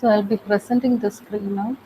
So I'll be presenting the screen now.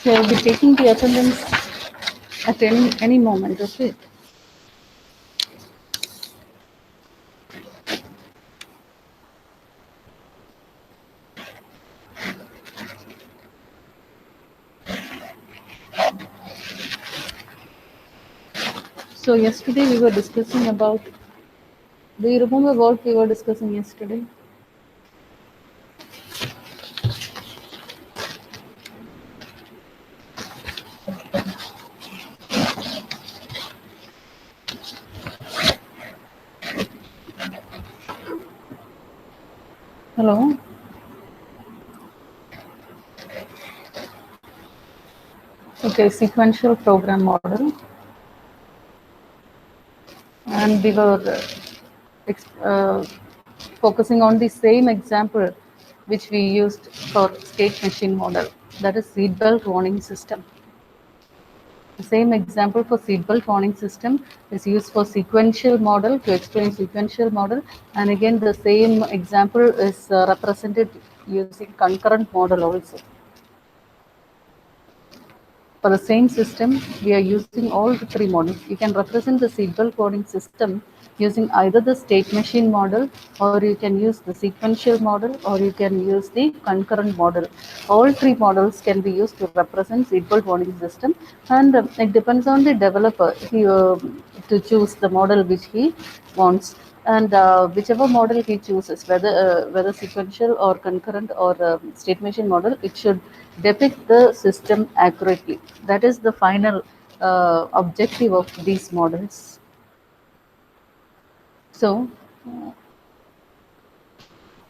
So I'll be taking the attendance at any moment, okay? So yesterday we were discussing about, do you remember what we were discussing yesterday? Hello? Okay, sequential program model. And we were focusing on the same example which we used for state machine model, that is seatbelt warning system. The same example for seatbelt warning system is used for sequential model to explain sequential model, and again the same example is represented using concurrent model also. For the same system, we are using all the three models. You can represent the seatbelt warning system using either the state machine model, or you can use the sequential model, or you can use the concurrent model. All three models can be used to represent seatbelt warning system, and it depends on the developer to choose the model which he wants. And whichever model he chooses, whether sequential or concurrent or state machine model, it should depict the system accurately. That is the final objective of these models. So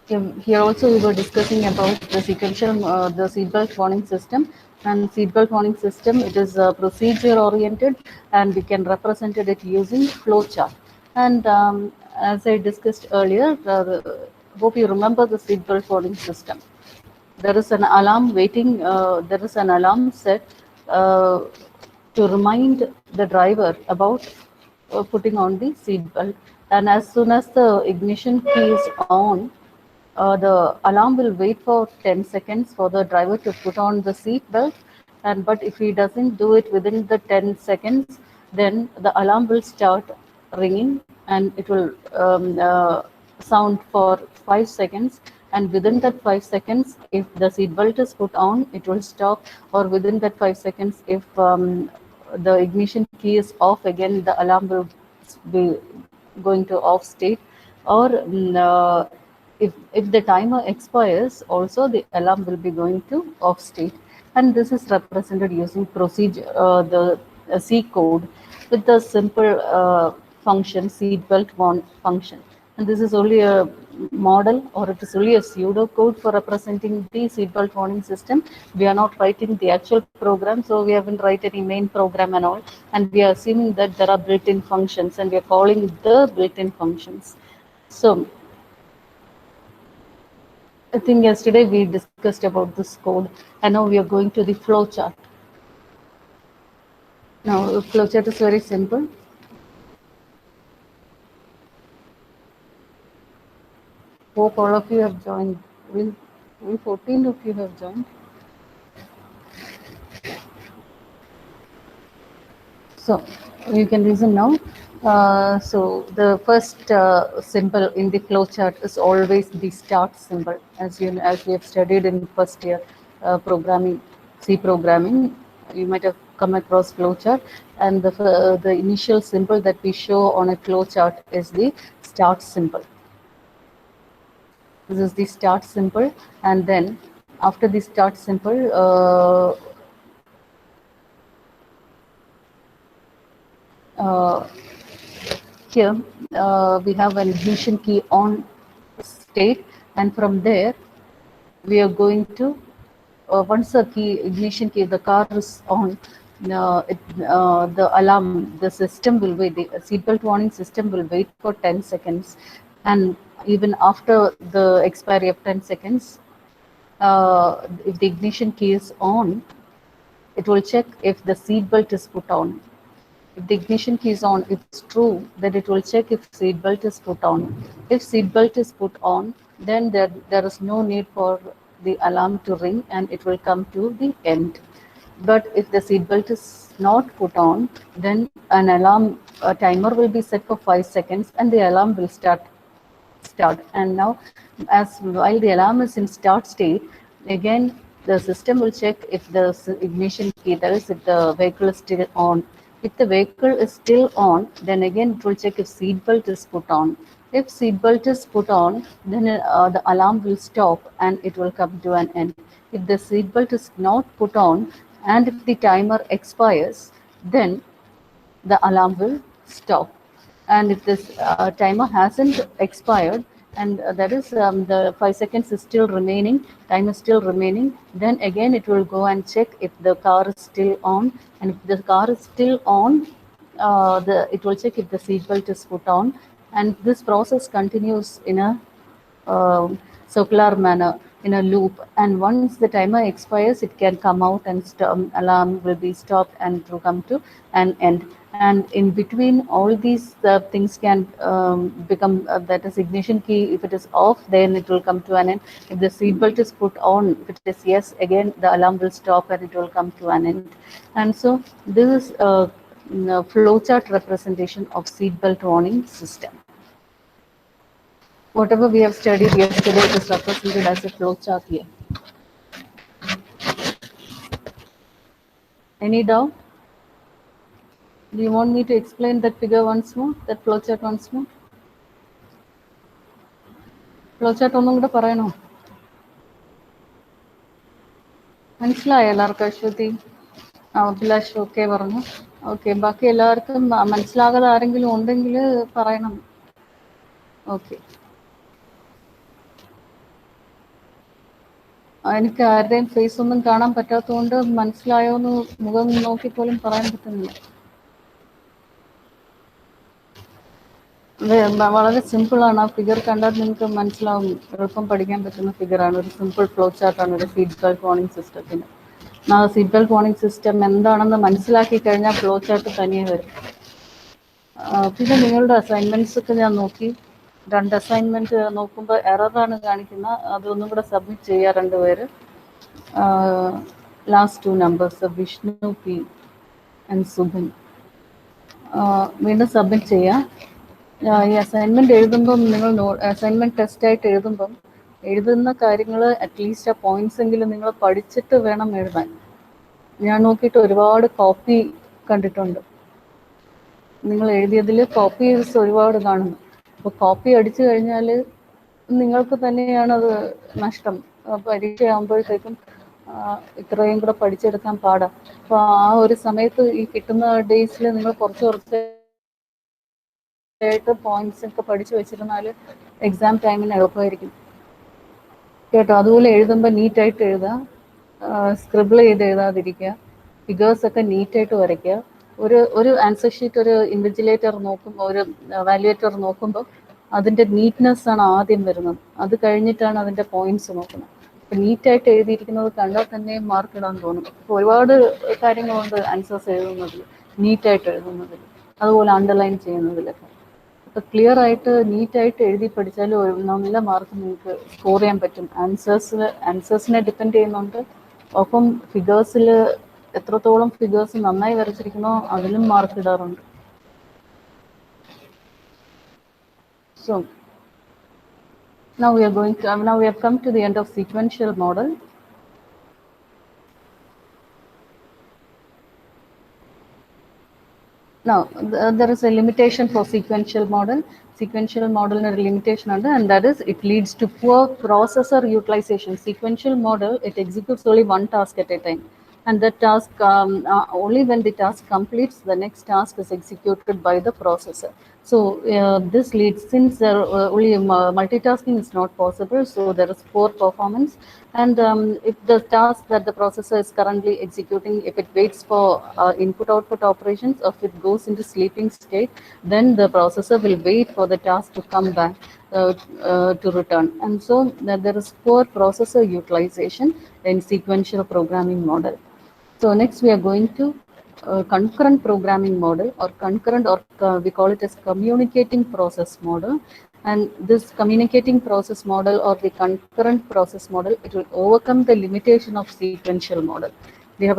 here also we were discussing about the sequential, the seatbelt warning system. And seatbelt warning system, it is procedure oriented, and we can represent it using flow chart. And as I discussed earlier, hope you remember the seatbelt warning system. There is an alarm waiting, there is an alarm set uh, to remind the driver about putting on the seat belt. And as soon as the ignition key is on, the alarm will wait for 10 seconds for the driver to put on the seat belt. And but if he doesn't do it within the 10 seconds, then the alarm will start ringing, and it will sound for 5 seconds. And within that 5 seconds, if the seat belt is put on, it will stop. Or within that 5 seconds, if the ignition key is off again, the alarm will be going to off state. Or if the timer expires, also the alarm will be going to off state. And this is represented using procedure, the C code, with the simple function seatbelt one function. And this is only a model, or it is only a pseudo code for representing the seatbelt warning system. We are not writing the actual program, so we haven't write any main program and all. And we are assuming that there are built-in functions, and we are calling the built-in functions. So I think yesterday we discussed about this code, and now we are going to the flow chart. Now, the flow chart is very simple. Hope all of you have joined. Will 14 of you have joined? So you can listen now. So the first symbol in the flow chart is always the start symbol, as we have studied in first year programming. C programming, you might have come across flowchart, and the initial symbol that we show on a flowchart is the start symbol. This is the start symbol, and then after the start symbol, here we have an ignition key on state, and from there we are going to once the ignition key, the car is on, the alarm, the system will wait, the seatbelt warning system will wait for 10 seconds. And even after the expiry of 10 seconds, if the ignition key is on, it will check if the seatbelt is put on. If the ignition key is on, it's true that it will check if seatbelt is put on. If seatbelt is put on, then there is no need for the alarm to ring and it will come to the end. But if the seatbelt is not put on, then an alarm, a timer will be set for 5 seconds and the alarm will start. And now, as while the alarm is in start state, again the system will check if the ignition key, that is, if the vehicle is still on. If the vehicle is still on, then again it will check if seat belt is put on. If seat belt is put on, then the alarm will stop and it will come to an end. If the seat belt is not put on and if the timer expires, then the alarm will stop. And if this timer hasn't expired, and that is the 5 seconds is still remaining, time is still remaining, then again it will go and check if the car is still on. And if the car is still on, it will check if the seatbelt is put on. And this process continues in a circular manner, in a loop. And once the timer expires, it can come out and alarm will be stopped and it will come to an end. And in between, all these things can become, that is ignition key, if it is off, then it will come to an end. If the seatbelt is put on, if it is yes, again the alarm will stop and it will come to an end. And so this is a flowchart representation of seatbelt warning system. Whatever we have studied yesterday is represented as a flowchart here. Any doubt? Do you want me to explain that figure once more, that flowchart once more? Flowchart ഒന്നും കൂടെ പറയണോ? മനസ്സിലായോ എല്ലാവർക്കും? അശ്വതി, അഭിലാഷ് ഒക്കെ പറഞ്ഞു. Okay, ബാക്കി എല്ലാവർക്കും മനസ്സിലാകാതെ ആരെങ്കിലും ഉണ്ടെങ്കിൽ പറയണം. ഓക്കെ, എനിക്ക് ആരുടെയും ഫേസ് ഒന്നും കാണാൻ പറ്റാത്തതുകൊണ്ട് മനസ്സിലായോ എന്ന് മുഖം നോക്കിപ്പോലും പറയാൻ പറ്റുന്നില്ല. വളരെ സിമ്പിളാണ്. ആ ഫിഗർ കണ്ടാൽ നിങ്ങൾക്ക് മനസ്സിലാവും, എളുപ്പം പഠിക്കാൻ പറ്റുന്ന ഫിഗറാണ്. ഒരു സിമ്പിൾ ഫ്ലോ ചാർട്ടാണ് ഒരു സീറ്റ് ബെൽറ്റ് വാർണിംഗ് സിസ്റ്റത്തിന്. ആ സീറ്റ് ബെൽറ്റ് വാർണിംഗ് സിസ്റ്റം എന്താണെന്ന് മനസ്സിലാക്കി കഴിഞ്ഞാൽ ഫ്ലോ ചാർട്ട് തനിയെ വരും. പിന്നെ നിങ്ങളുടെ അസൈൻമെൻറ്റ്സ് ഒക്കെ ഞാൻ നോക്കി, 2 അസൈൻമെൻറ്റ് നോക്കുമ്പോൾ എററാണ് കാണിക്കുന്നത്. അതൊന്നും കൂടെ സബ്മിറ്റ് ചെയ്യുക രണ്ടുപേര്. Last 2 numbers Vishnu P and Subin വീണ്ടും സബ്മിറ്റ് ചെയ്യുക. ഈ അസൈൻമെൻറ്റ് എഴുതുമ്പം നിങ്ങൾ അസൈൻമെൻറ്റ് ടെസ്റ്റായിട്ട് എഴുതുമ്പം എഴുതുന്ന കാര്യങ്ങൾ അറ്റ്ലീസ്റ്റ് ആ പോയിന്റ്സ് എങ്കിലും നിങ്ങൾ പഠിച്ചിട്ട് വേണം എഴുതാൻ. ഞാൻ നോക്കിയിട്ട് ഒരുപാട് കോപ്പി കണ്ടിട്ടുണ്ട്. നിങ്ങൾ എഴുതിയതിൽ കോപ്പീസ് ഒരുപാട് കാണുന്നു. അപ്പോൾ കോപ്പി അടിച്ചു കഴിഞ്ഞാൽ നിങ്ങൾക്ക് തന്നെയാണത് നഷ്ടം. പരീക്ഷയാകുമ്പോഴത്തേക്കും ഇത്രയും കൂടെ പഠിച്ചെടുക്കാൻ പാടാം. അപ്പോൾ ആ ഒരു സമയത്ത് ഈ കിട്ടുന്ന ഡേയ്സിൽ നിങ്ങൾ കുറച്ച് പോയിന്റ്സ് ഒക്കെ പഠിച്ചു വെച്ചിരുന്നാൽ എക്സാം ടൈമിന് എളുപ്പമായിരിക്കും കേട്ടോ. അതുപോലെ എഴുതുമ്പോൾ നീറ്റായിട്ട് എഴുതുക, സ്ക്രിബിൾ ചെയ്ത് എഴുതാതിരിക്കുക, ഫിഗേഴ്സ് ഒക്കെ നീറ്റായിട്ട് വരയ്ക്കുക. ഒരു ആൻസർ ഷീറ്റ് ഒരു ഇൻവിജിലേറ്റർ നോക്കുമ്പോൾ, ഒരു വാല്യുവേറ്റർ നോക്കുമ്പോൾ അതിൻ്റെ നീറ്റ്നെസ് ആണ് ആദ്യം വരുന്നത്. അത് കഴിഞ്ഞിട്ടാണ് അതിൻ്റെ പോയിന്റ്സ് നോക്കുന്നത്. അപ്പം നീറ്റായിട്ട് എഴുതിയിരിക്കുന്നത് കണ്ടാൽ തന്നെ മാർക്ക് ഇടാൻ തോന്നും. അപ്പോൾ ഒരുപാട് കാര്യങ്ങളുണ്ട് ആൻസേഴ്സ് എഴുതുന്നതിൽ, നീറ്റായിട്ട് എഴുതുന്നതിൽ, അതുപോലെ അണ്ടർലൈൻ ചെയ്യുന്നതിലൊക്കെ. അപ്പോൾ ക്ലിയർ ആയിട്ട് നീറ്റായിട്ട് എഴുതി പഠിച്ചാൽ നല്ല മാർക്ക് നിങ്ങൾക്ക് സ്കോർ ചെയ്യാൻ പറ്റും. ആൻസേഴ്സിനെ ഡിപ്പെൻഡ് ചെയ്യുന്നുണ്ട്. ഒപ്പം ഫിഗേഴ്സിൽ എത്രത്തോളം ഫിഗേഴ്സ് നന്നായി വരച്ചിരിക്കുന്നോ അതിലും മാർക്ക് ഇടാറുണ്ട്. So now we have come to the end of sequential model. Now, there is a limitation for sequential model. Sequential model and limitation under, and that is it leads to poor processor utilization. Sequential model, it executes only one task at a time, and the task only when the task completes, the next task is executed by the processor. So this leads, since there only multitasking is not possible, so there is poor performance. And if the task that the processor is currently executing, if it waits for input-output operations, or if it goes into sleeping state, then the processor will wait for the task to come back to return. And so there is poor processor utilization in sequential programming model. So next we are going to concurrent programming model, or concurrent, or we call it as communicating process model. And this communicating process model or the concurrent process model, it will overcome the limitation of sequential model. We have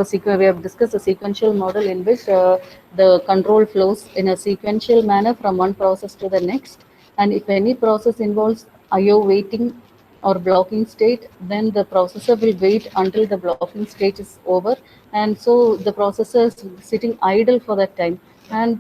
discussed a sequential model in which the control flows in a sequential manner from one process to the next. And if any process involves IO waiting or blocking state, then the processor will wait until the blocking state is over, and so the processor is sitting idle for that time, and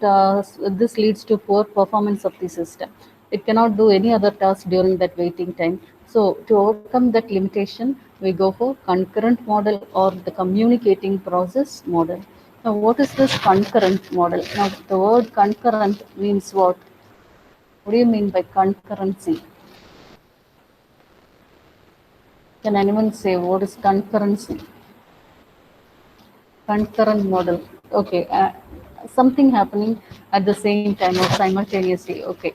this leads to poor performance of the system. It cannot do any other task during that waiting time. So to overcome that limitation, we go for concurrent model or the communicating process model. Now, what is this concurrent model? Now, the word concurrent means what? What do you mean by concurrency? Can anyone say what is concurrency? Concurrent model. Okay. Something happening at the same time or simultaneously. Okay.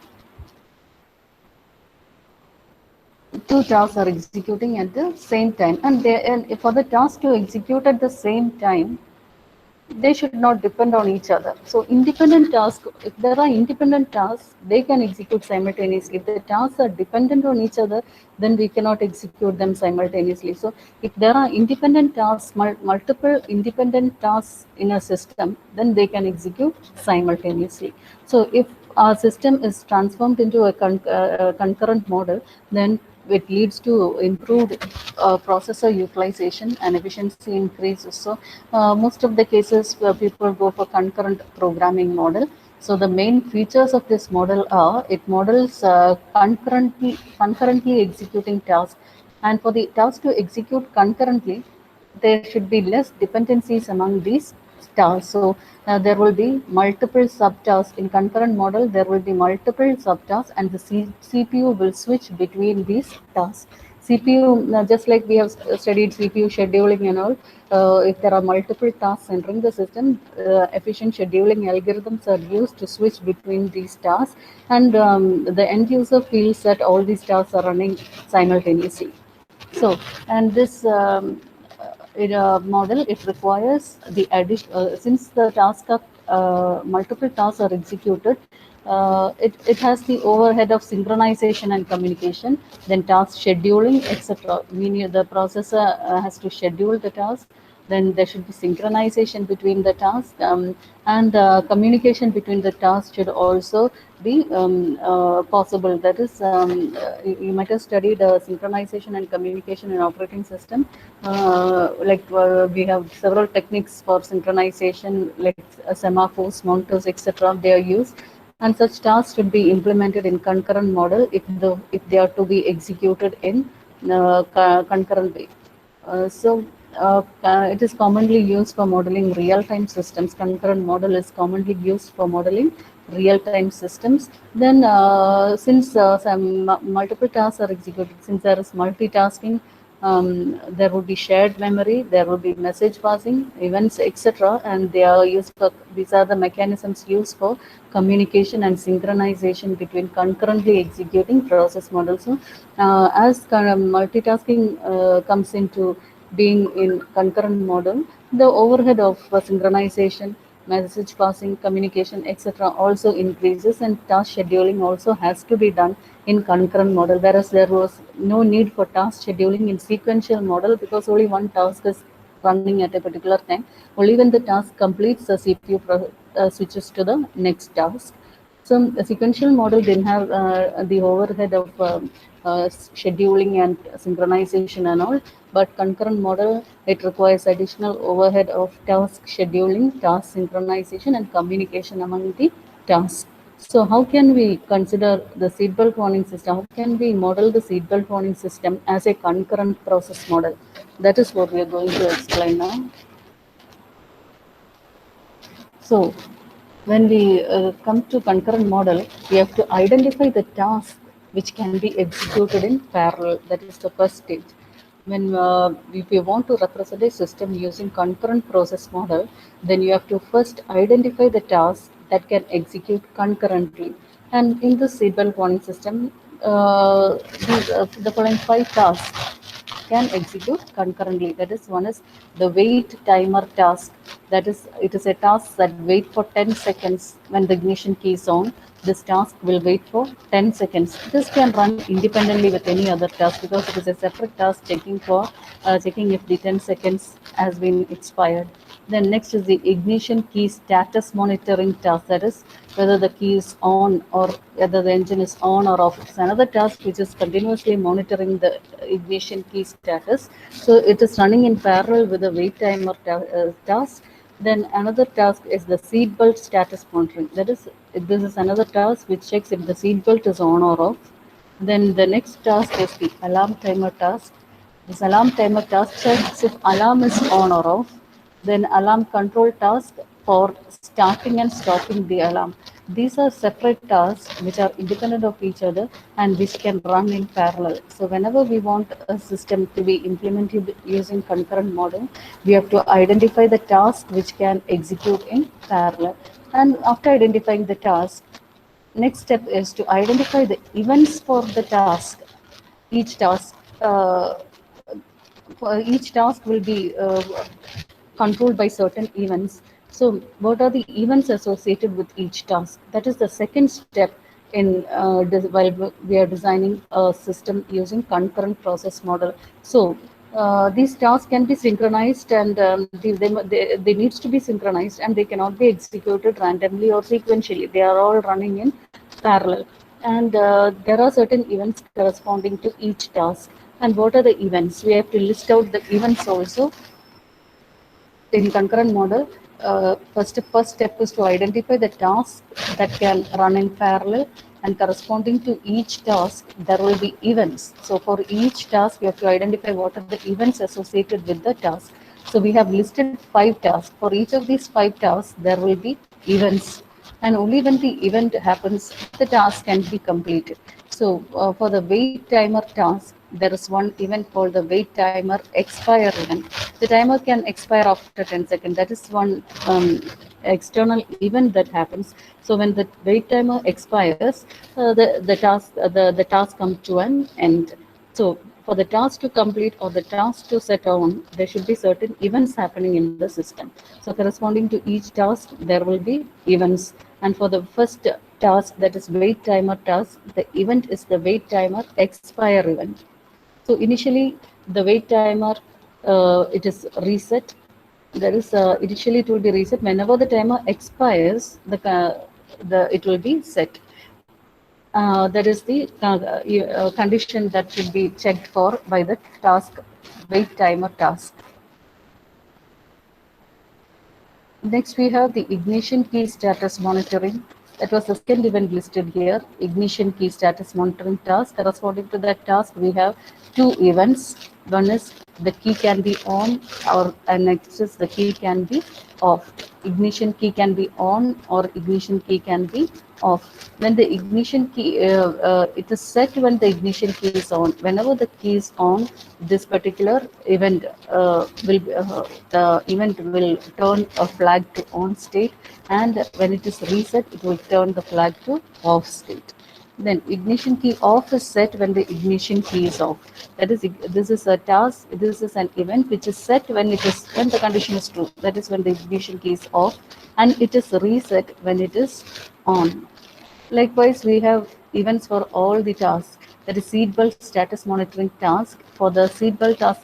Two tasks are executing at the same time, and for the task to execute at the same time, they should not depend on each other. So independent tasks, if there are independent tasks, they can execute simultaneously. If the tasks are dependent on each other, then we cannot execute them simultaneously. So if there are independent tasks, multiple independent tasks in a system, then they can execute simultaneously. So if our system is transformed into a concurrent model, then it leads to improved processor utilization and efficiency increases. So most of the cases where people go for concurrent programming model. So the main features of this model are it models concurrently executing tasks, and for the task to execute concurrently, there should be less dependencies among these tasks. So there will be multiple subtasks in concurrent model. There will be multiple subtasks, and the CPU will switch between these tasks. CPU, just like we have studied CPU scheduling and all, if there are multiple tasks entering the system, efficient scheduling algorithms are used to switch between these tasks, and the end user feels that all these tasks are running simultaneously. So, and this model, it requires the addition, since the task of multiple tasks are executed, it has the overhead of synchronization and communication, then task scheduling, etc. Meaning the processor has to schedule the task, then there should be synchronization between the tasks, and communication between the tasks should also be possible. That is, you might have studied synchronization and communication in operating system. We have several techniques for synchronization, like semaphores, monitors, etc. They are used, and such tasks should be implemented in concurrent model if they are to be executed in concurrent way. It is commonly used for modeling real-time systems. Concurrent model is commonly used for modeling real-time systems. Then, since some multiple tasks are executed, since there is multitasking, there will be shared memory, there will be message passing, events, etc. And they are used for, these are the mechanisms used for communication and synchronization between concurrently executing process models. So, as kind of multitasking comes into being in concurrent model, the overhead of synchronization, message passing, communication, etc. also increases, and task scheduling also has to be done in concurrent model, whereas there was no need for task scheduling in sequential model because only one task is running at a particular time. Only when the task completes, the CPU switches to the next task. So a sequential model then have the overhead of scheduling and synchronization and all, but concurrent model, it requires additional overhead of task scheduling, task synchronization, and communication among the tasks. So how can we consider the seatbelt warning system? How can we model the seatbelt warning system as a concurrent process model? That is what we are going to explain now. So when we come to concurrent model, we have to identify the task which can be executed in parallel. That is the first stage. When if you want to represent a system using concurrent process model, then you have to first identify the task that can execute concurrently. And in the seatbelt warning system, the following five tasks can execute concurrently. That is, one is the wait timer task. That is, it is a task that wait for 10 seconds when the ignition key is on. This task will wait for 10 seconds. This can run independently with any other task because it is a separate task checking if the 10 seconds has been expired. Then next is the ignition key status monitoring task. That is whether the key is on or whether the engine is on or off. It's another task which is continuously monitoring the ignition key status. So it is running in parallel with the wait timer task. Then another task is the seat belt status monitoring. That is, this is another task which checks if the seat belt is on or off. Then the next task is the alarm timer task. This alarm timer task checks if alarm is on or off. Then alarm control task for starting and stopping the alarm. These are separate tasks which are independent of each other and which can run in parallel. So whenever we want a system to be implemented using concurrent model, we have to identify the task which can execute in parallel. And after identifying the task, next step is to identify the events for the task. Each task uh, for each task will be controlled by certain events. So, what are the events associated with each task? That is the second step in while we are designing a system using concurrent process model. So, these tasks can be synchronized and they needs to be synchronized and they cannot be executed randomly or sequentially. They are all running in parallel. And there are certain events corresponding to each task. And what are the events? We have to list out the events also in concurrent model. First step is to identify the task that can run in parallel, and corresponding to each task there will be events. So for each task we have to identify what are the events associated with the task. So we have listed 5 tasks. For each of these 5 tasks there will be events, and only when the event happens the task can be completed. So for the wait timer task, there is one event called the wait timer expire event. The timer can expire after 10 seconds. That is one external event that happens. So when the wait timer expires, the task comes to an end. So for the task to complete or the task to set on, there should be certain events happening in the system. So corresponding to each task, there will be events. And for the first task, that is wait timer task, the event is the wait timer expire event. So initially, the wait timer, it is reset. There is initially it will be reset. Whenever the timer expires, the it will be set. That is the condition that should be checked for by the task wait timer task. Next, we have the ignition key status monitoring. That was the second event listed here, ignition key status monitoring task. Corresponding to that task, we have 2 events. One is the key can be on, and next is the key can be off. Ignition key can be on or ignition key can be off. When the ignition key, it is set when the ignition key is on. Whenever the key is on, this particular event the event will turn a flag to on state, and when it is reset, it will turn the flag to off state. Then ignition key off is set when the ignition key is off. That is, this is a task. This is an event which is set when the condition is true. That is when the ignition key is off, and it is reset when it is on. Likewise, we have events for all the tasks. That is seatbelt status monitoring task. For the seatbelt task,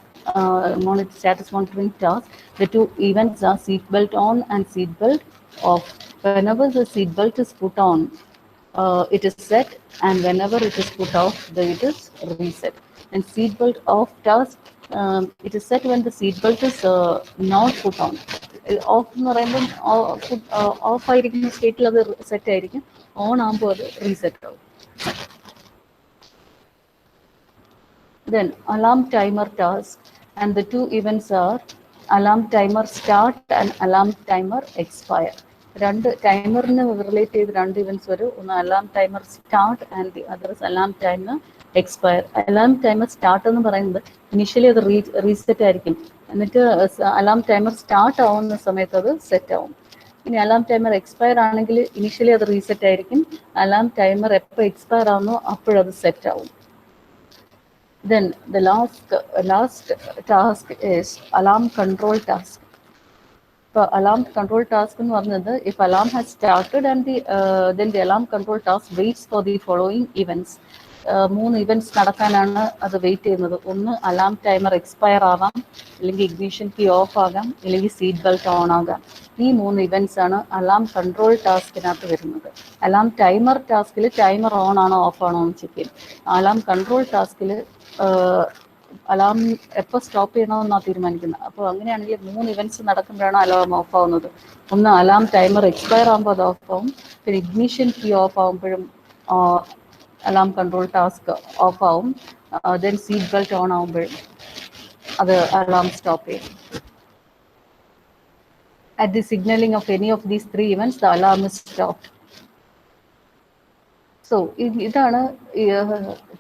status monitoring task, the 2 events are seatbelt on and seatbelt off. Whenever the seatbelt is put on, it is set, and whenever it is put off, it is reset. And seatbelt off task, it is set when the seatbelt is not put on. Of എന്ന് പറയുമ്പം of ആയിരിക്കുന്ന സ്റ്റേറ്റിൽ അത് set ആയിരിക്കും, on ആകുമ്പോൾ അത് reset ആവും. Then alarm timer task, and the two events are alarm timer start and alarm timer expire. രണ്ട് ടൈമറിന് റിലേറ്റ് ചെയ്ത് രണ്ട് ഇവൻറ്റ്സ് വരും. ഒന്ന് alarm timer start and the other alarm timer expire. Alarm timer start എന്ന് പറയുന്നത് initially അത് reset ആയിരിക്കും, എന്നിട്ട് അലാം ടൈമർ സ്റ്റാർട്ട് ആവുന്ന സമയത്ത് അത് സെറ്റ് ആവും. ഇനി അലാം ടൈമർ എക്സ്പയർ ആണെങ്കിൽ ഇനിഷ്യലി അത് റീസെറ്റ് ആയിരിക്കും, അലാം ടൈമർ എപ്പോൾ എക്സ്പയർ ആവുന്നോ അപ്പോഴത് സെറ്റ് ആവും. Then the last task is alarm control task. ഇപ്പോൾ അലാം കൺട്രോൾ ടാസ്ക് എന്ന് പറഞ്ഞത്, if alarm has started and then the alarm control task waits for the following events. 3 events നടക്കാനാണ് അത് wait ചെയ്യുന്നത്. ഒന്ന് alarm timer expire ആവാം, അല്ലെങ്കിൽ ignition key off ആകാം, അല്ലെങ്കിൽ സീറ്റ് ബെൽറ്റ് ഓൺ ആകാം. ഈ 3 ഇവൻറ്റ്സ് ആണ് അലാം കൺട്രോൾ ടാസ്കിനകത്ത് വരുന്നത്. അലാം ടൈമർ ടാസ്കിൽ ടൈമർ ഓൺ ആണോ ഓഫ് ആണോ എന്ന് ചെക്ക് ചെയ്യും. അലാം കൺട്രോൾ ടാസ്കിൽ അലാം എപ്പോൾ സ്റ്റോപ്പ് ചെയ്യണമെന്നാണ് തീരുമാനിക്കുന്നത്. അപ്പോൾ അങ്ങനെയാണെങ്കിൽ 3 ഇവൻറ്റ്സ് നടക്കുമ്പോഴാണ് അലാം ഓഫ് ആവുന്നത്. ഒന്ന് അലാം ടൈമർ എക്സ്പയർ ആകുമ്പോൾ അത് ഓഫ് ആവും, പിന്നെ ഇഗ്നിഷൻ കീ ഓഫ് ആകുമ്പോഴും അലാം കൺട്രോൾ ടാസ്ക് ഓഫ് ആവും, ദെൻ സീറ്റ് ബെൽറ്റ് ഓൺ ആകുമ്പോഴും അത് അലാം സ്റ്റോപ്പ് ചെയ്യും. At the signaling of any of these 3 events, the alarm is stopped. So ഇതാണ്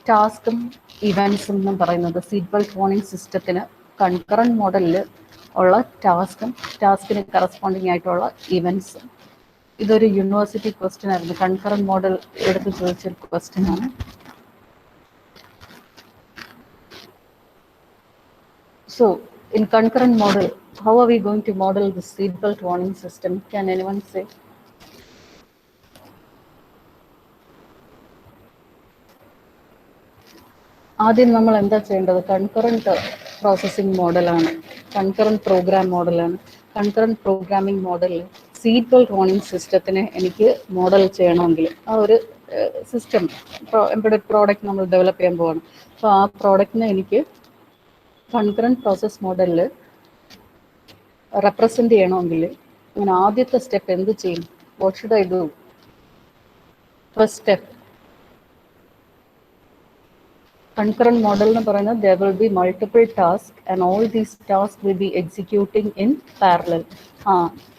ടാസ്കും ഇവൻറ്റ്സും എന്നും പറയുന്നത്. സീറ്റ് ബെൽറ്റ് വാർണിംഗ് സിസ്റ്റത്തിന് കൺകറന്റ് മോഡലിൽ ഉള്ള ടാസ്കിന് കറസ്പോണ്ടിങ് ആയിട്ടുള്ള ഇവൻറ്റ്സും. ഇതൊരു യൂണിവേഴ്സിറ്റി ക്വസ്റ്റ്യൻ ആയിരുന്നു, കൺകറന്റ് മോഡൽ എടുത്ത് ചോദിച്ചൊരു ക്വസ്റ്റ്യൻ ആണ്. So in concurrent model, how are we going to model the seatbelt warning system? Can anyone say? ആദ്യം നമ്മൾ എന്താ ചെയ്യേണ്ടത്? കൺകറന്റ് പ്രോസസ്സിംഗ് മോഡലാണ്, കൺകറന്റ് പ്രോഗ്രാം മോഡലാണ്. കൺകറന്റ് പ്രോഗ്രാമിംഗ് മോഡലിൽ സീറ്റ് ബെൽറ്റ് വാർണിംഗ് സിസ്റ്റത്തിനെ എനിക്ക് മോഡൽ ചെയ്യണമെങ്കിൽ, ആ ഒരു സിസ്റ്റം എംബെഡഡ് പ്രോഡക്റ്റ് നമ്മൾ ഡെവലപ്പ് ചെയ്യാൻ പോവാണ്. അപ്പോൾ ആ പ്രോഡക്റ്റിനെ എനിക്ക് കൺകറന്റ് പ്രോസസ് മോഡലിൽ റെപ്രസെൻ്റ് ചെയ്യണമെങ്കിൽ ഞാൻ ആദ്യത്തെ സ്റ്റെപ്പ് എന്ത് ചെയ്യും? What should I do? First step, concurrent model എന്ന് പറയുന്നത് there will be multiple tasks and all these tasks will be executing in parallel.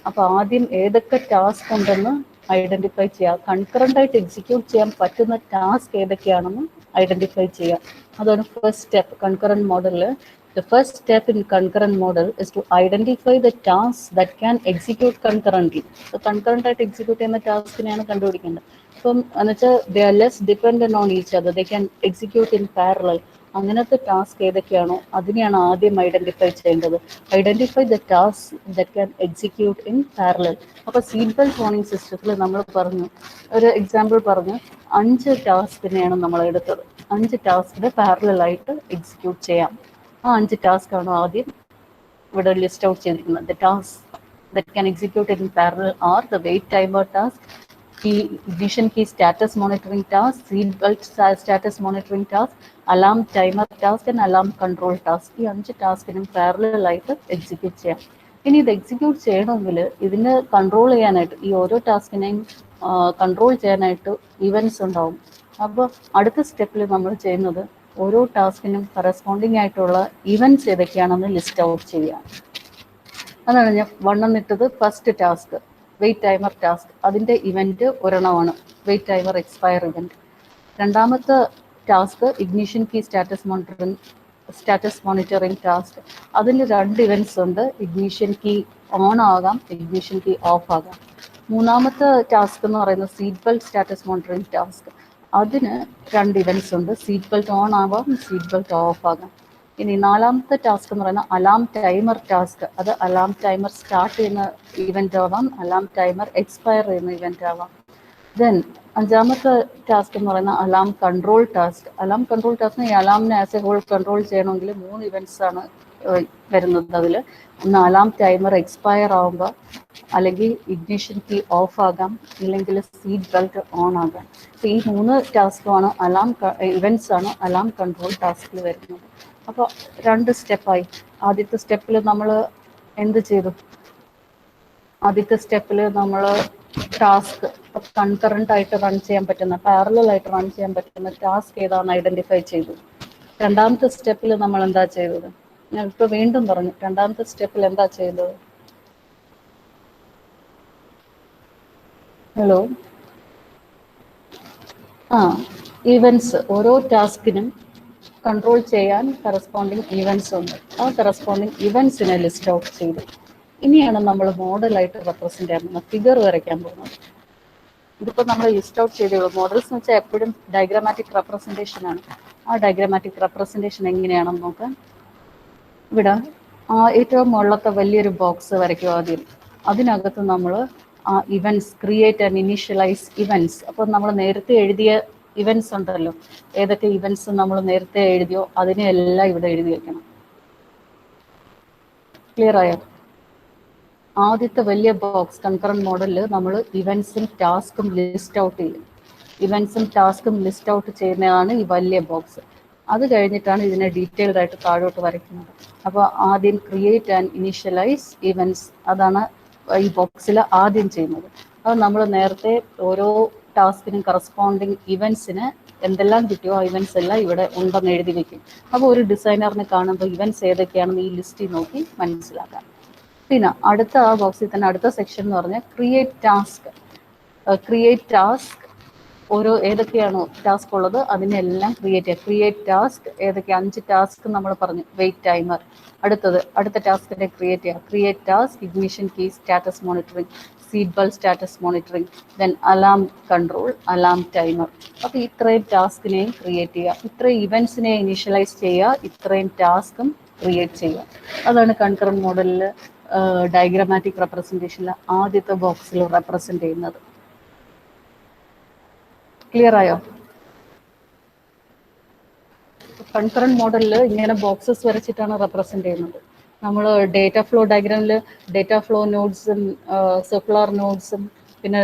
അപ്പോൾ ആദ്യം ഏതൊക്കെ ടാസ്ക് ഉണ്ടെന്ന് ഐഡന്റിഫൈ ചെയ്യുക, കൺകറന്റ് ആയിട്ട് എക്സിക്യൂട്ട് ചെയ്യാൻ പറ്റുന്ന ടാസ്ക് ഏതൊക്കെയാണെന്ന് ഐഡന്റിഫൈ ചെയ്യുക. അതാണ് ഫസ്റ്റ് സ്റ്റെപ്പ് കൺകറന്റ് മോഡലിൽ. The first step in concurrent model is to identify the tasks that can execute concurrently. So concurrent ആയിട്ട് എക്സിക്യൂട്ട് ചെയ്യുന്ന ടാസ്കിനെയാണ് കണ്ടുപിടിക്കേണ്ടത്. അപ്പം എന്നുവെച്ചാൽ they are less dependent on each other, they can execute in parallel. അങ്ങനത്തെ task ഏതൊക്കെയാണോ അതിനെയാണ് ആദ്യം identify ചെയ്യേണ്ടത്. Identify the task that can execute in parallel. അപ്പോൾ സീറ്റ് ബെൽറ്റ് വാർണിംഗ് സിസ്റ്റത്തിൽ നമ്മൾ പറഞ്ഞു, ഒരു എക്സാമ്പിൾ പറഞ്ഞു, 5 ടാസ്കിനെയാണ് നമ്മൾ എടുത്തത്. 5 ടാസ്കിനെ പാരലലായിട്ട് എക്സിക്യൂട്ട് ചെയ്യാം. ആ 5 ടാസ്ക് ആണ് ആദ്യം ഇവിടെ ലിസ്റ്റ് ഔട്ട് ചെയ്തിരിക്കുന്നത്. The task that can execute in parallel are the wait timer task, ignition key status monitoring task, seat belt status monitoring task, alarm timer task and alarm control task. ഈ 5 ടാസ്കിനും parallel ആയിട്ട് execute ചെയ്യാം. ഇനി ഇത് execute ചെയ്യണമെങ്കിൽ ഇതിനെ control ചെയ്യാനായിട്ട്, ഈ ഓരോ ടാസ്കിനെയും കൺട്രോൾ ചെയ്യാനായിട്ട് ഇവൻറ്റ്സ് ഉണ്ടാവും. അപ്പോൾ അടുത്ത സ്റ്റെപ്പിൽ നമ്മൾ ചെയ്യുന്നത് ഓരോ ടാസ്കിനും കറസ്പോണ്ടിങ് ആയിട്ടുള്ള ഇവൻറ്റ്സ് ഏതൊക്കെയാണെന്ന് ലിസ്റ്റ് ഔട്ട് ചെയ്യുക. അതാണ് ഞാൻ 1 എന്നിട്ടത്. First task wait timer task, അതിൻ്റെ ഇവൻറ്റ് ഒരെണ്ണമാണ്, വെയിറ്റ് ടൈമർ എക്സ്പയർ ഇവൻറ്റ്. രണ്ടാമത്തെ task ignition key status monitoring task, അതിന് 2 ഇവൻറ്റ്സ് ഉണ്ട്, ഇഗ്നിഷൻ കീ ഓൺ ആകാം, ഇഗ്നിഷൻ കീ ഓഫ് ആകാം. മൂന്നാമത്തെ ടാസ്ക് എന്ന് പറയുന്നത് seat belt status monitoring task, അതിന് 2 ഇവൻറ്റ്സ് ഉണ്ട്, സീറ്റ് ബെൽറ്റ് ഓൺ ആവാം, സീറ്റ് ബെൽറ്റ് ഓഫ് ആകാം. ഇനി 4ാമത്തെ ടാസ്ക് എന്ന് പറയുന്നത് അലാം ടൈമർ ടാസ്ക്, അത് അലാം ടൈമർ സ്റ്റാർട്ട് ചെയ്യുന്ന ഇവൻ്റ് ആവാം, അലാം ടൈമർ എക്സ്പയർ ചെയ്യുന്ന ഇവൻ്റ് ആവാം. ദെൻ 5ാമത്തെ ടാസ്ക് എന്ന് പറയുന്ന alarm control task. Alarm control ടാസ്കിന് ഈ അലാമിനെ ആസ് എ ഹോൾ കൺട്രോൾ ചെയ്യണമെങ്കിൽ 3 ഇവൻറ്റ്സ് ആണ് വരുന്നത്. അതിൽ ഒന്ന് അലാം ടൈമർ എക്സ്പയർ ആകുമ്പോൾ അല്ലെങ്കിൽ ഇഗ്നിഷൻ കീ ഓഫ് ആകാം, ഇല്ലെങ്കിൽ സീറ്റ് ബെൽറ്റ് ഓൺ ആകാം. അപ്പോൾ ഈ 3 ടാസ്കുമാണ് ഇവൻറ്റ്സ് ആണ് അലാം കൺട്രോൾ ടാസ്കിൽ വരുന്നത്. അപ്പോൾ 2 സ്റ്റെപ്പായി. ആദ്യത്തെ സ്റ്റെപ്പിൽ നമ്മൾ എന്ത് ചെയ്തു? ആദ്യത്തെ സ്റ്റെപ്പിൽ നമ്മൾ ടാസ്ക് കൺകറന്റ് ആയിട്ട് റൺ ചെയ്യാൻ പറ്റുന്ന, പാരലൽ ആയിട്ട് റൺ ചെയ്യാൻ പറ്റുന്ന ടാസ്ക് ഏതാണെന്ന് ഐഡന്റിഫൈ ചെയ്തു. രണ്ടാമത്തെ സ്റ്റെപ്പിൽ നമ്മൾ എന്താ ചെയ്തത്? ഞാൻ ഇപ്പോൾ വീണ്ടും പറഞ്ഞു, രണ്ടാമത്തെ സ്റ്റെപ്പിൽ എന്താ ചെയ്തത്? ഹലോ, ഈവൻസ്, ഓരോ ടാസ്കിനും കൺട്രോൾ ചെയ്യാൻ കറസ്പോണ്ടിങ് ഈവൻസ് ഉണ്ട്. ആ കറസ്പോണ്ടിങ് ഇവൻസിനെ ലിസ്റ്റ് ഔട്ട് ചെയ്തു. ഇനിയാണ് നമ്മൾ മോഡലായിട്ട് റെപ്രസെന്റ് ചെയ്യാൻ ഫിഗർ വരയ്ക്കാൻ പോകുന്നത്. ഇതിപ്പോൾ നമ്മൾ ലിസ്റ്റ് ഔട്ട് ചെയ്തോളൂ. മോഡൽസ് എന്ന് വെച്ചാൽ എപ്പോഴും ഡയഗ്രാമാറ്റിക് റെപ്രസെൻറ്റേഷൻ ആണ്. ആ ഡയഗ്രാമാറ്റിക് റെപ്രസെൻറ്റേഷൻ എങ്ങനെയാണെന്ന് നോക്കാം. ഇവിടെ ഏറ്റവും മുകളിലത്തെ വലിയൊരു ബോക്സ് വരയ്ക്കുക ആദ്യം. അതിനകത്ത് നമ്മൾ events, create and initialise events. അപ്പോൾ നമ്മൾ നേരത്തെ എഴുതിയ ഇവൻറ്റ്സ് ഉണ്ടല്ലോ, ഏതൊക്കെ ഇവൻറ്റ്സ് നമ്മൾ നേരത്തെ എഴുതിയോ അതിനെ എല്ലാം ഇവിടെ എഴുതി വെക്കണം. ക്ലിയർ ആയോ? ആദ്യത്തെ വലിയ ബോക്സ് കൺകറന്റ് മോഡലിൽ നമ്മൾ ഇവൻറ്റ്സും ടാസ്കും ലിസ്റ്റ് ഔട്ട് ചെയ്യും. ഇവൻറ്റ്സും ടാസ്കും ലിസ്റ്റ് ഔട്ട് ചെയ്യുന്നതാണ് ഈ വലിയ ബോക്സ്. അത് കഴിഞ്ഞിട്ടാണ് ഇതിനെ ഡീറ്റെയിൽഡ് ആയിട്ട് താഴോട്ട് വരയ്ക്കുന്നത്. അപ്പോൾ ആദ്യം ക്രിയേറ്റ് ആൻഡ് ഇനീഷ്യലൈസ് ഇവൻറ്റ്സ്, അതാണ് ഈ ബോക്സിൽ ആദ്യം ചെയ്യുന്നത്. അത് നമ്മൾ നേരത്തെ ഓരോ ടാസ്കിനും കറസ്പോണ്ടിങ് ഇവൻറ്റ്സിന് എന്തെല്ലാം കിട്ടിയോ ആ ഇവൻറ്റ്സ് എല്ലാം ഇവിടെ ഉണ്ടെന്ന് എഴുതി വെക്കും. അപ്പോൾ ഒരു ഡിസൈനറിന് കാണുമ്പോൾ ഇവൻറ്റ്സ് ഏതൊക്കെയാണെന്ന് ഈ ലിസ്റ്റിൽ നോക്കി മനസ്സിലാക്കാം. പിന്നെ അടുത്ത ആ ബോക്സിൽ തന്നെ അടുത്ത സെക്ഷൻ എന്ന് പറഞ്ഞാൽ ക്രിയേറ്റ് ടാസ്ക്. ക്രിയേറ്റ് ടാസ്ക്, ഓരോ ഏതൊക്കെയാണോ ടാസ്ക് ഉള്ളത് അതിനെല്ലാം ക്രിയേറ്റ് ചെയ്യുക. ക്രിയേറ്റ് ടാസ്ക് ഏതൊക്കെ? 5 ടാസ്ക് നമ്മൾ പറഞ്ഞു. വെയിറ്റ് ടൈമർ, അടുത്ത ടാസ്കിനെ ക്രിയേറ്റ് ചെയ്യുക. Create task, ignition key status monitoring, seat belt status monitoring, then alarm control, alarm timer. അപ്പോൾ ഇത്രയും ടാസ്കിനെയും ക്രിയേറ്റ് ചെയ്യുക, ഇത്രയും ഇവൻറ്റ്സിനെ ഇനീഷ്യലൈസ് ചെയ്യുക, ഇത്രയും ടാസ്കും ക്രിയേറ്റ് ചെയ്യുക. അതാണ് കൺകറന്റ് മോഡലിൽ ഡയഗ്രാമാറ്റിക് റെപ്രസെൻറ്റേഷനിൽ ആദ്യത്തെ ബോക്സിൽ റെപ്രസെന്റ് ചെയ്യുന്നത്. ക്ലിയർ ആയോ? കൺകറന്റ് മോഡലിൽ ഇങ്ങനെ ബോക്സസ് വരച്ചിട്ടാണ് റെപ്രസെന്റ് ചെയ്യുന്നത്. നമ്മൾ ഡേറ്റ ഫ്ലോ ഡയഗ്രാമിൽ ഡേറ്റ ഫ്ലോ നോഡ്സും സർക്കുലർ നോഡ്സും പിന്നെ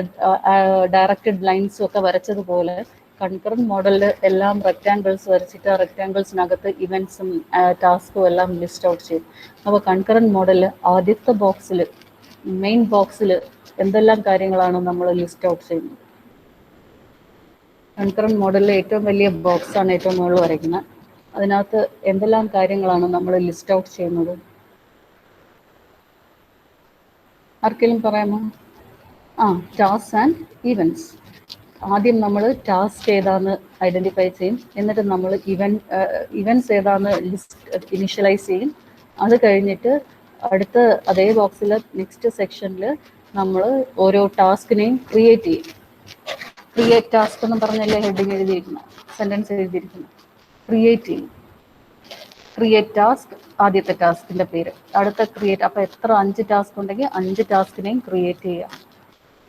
ഡയറക്റ്റഡ് ലൈൻസും ഒക്കെ വരച്ചതുപോലെ കൺകറന്റ് മോഡലിൽ എല്ലാം റെക്റ്റാങ്കിൾസ് വരച്ചിട്ട് ആ റെക്റ്റാങ്കിൾസിനകത്ത് ഇവൻറ്റ്സും ടാസ്കും എല്ലാം ലിസ്റ്റ് ഔട്ട് ചെയ്യും. അപ്പോൾ കൺകറന്റ് മോഡലിൽ ആദ്യത്തെ ബോക്സിൽ, മെയിൻ ബോക്സിൽ എന്തെല്ലാം കാര്യങ്ങളാണ് നമ്മൾ ലിസ്റ്റ് ഔട്ട് ചെയ്യുന്നത്? കൺകറന്റ് മോഡലിലെ ഏറ്റവും വലിയ ബോക്സാണ് ഏറ്റവും മുകളിൽ വരയ്ക്കുന്നത്. അതിനകത്ത് എന്തെല്ലാം കാര്യങ്ങളാണ് നമ്മൾ ലിസ്റ്റ് ഔട്ട് ചെയ്യുന്നത്? ആർക്കെങ്കിലും പറയാമോ? Task and events. ആദ്യം നമ്മൾ ടാസ്ക് ഏതാന്ന് ഐഡന്റിഫൈ ചെയ്യും, എന്നിട്ട് നമ്മൾ ഇവൻറ്റ്സ് ഏതാന്ന് ഇനിഷ്യലൈസ് ചെയ്യും. അത് കഴിഞ്ഞിട്ട് അടുത്ത അതേ ബോക്സിൽ നെക്സ്റ്റ് സെക്ഷനിൽ നമ്മൾ ഓരോ ടാസ്കിനെയും ക്രിയേറ്റ് ചെയ്യും. ക്രിയേറ്റ് ടാസ്ക് എന്ന് പറഞ്ഞല്ലേ ഹെഡിങ് എഴുതിയിരിക്കുന്നത്, സെന്റൻസ് എഴുതിയിരിക്കുന്നത്. ക്രിയേറ്റ് ചെയ്യും. ക്രിയേറ്റ് ടാസ്ക്, ആദ്യത്തെ ടാസ്കിന്റെ പേര്, അടുത്ത ക്രിയേറ്റ്. അപ്പോൾ എത്ര 5 ടാസ്ക് ഉണ്ടെങ്കിൽ 5 ടാസ്കിനെയും ക്രിയേറ്റ് ചെയ്യാം.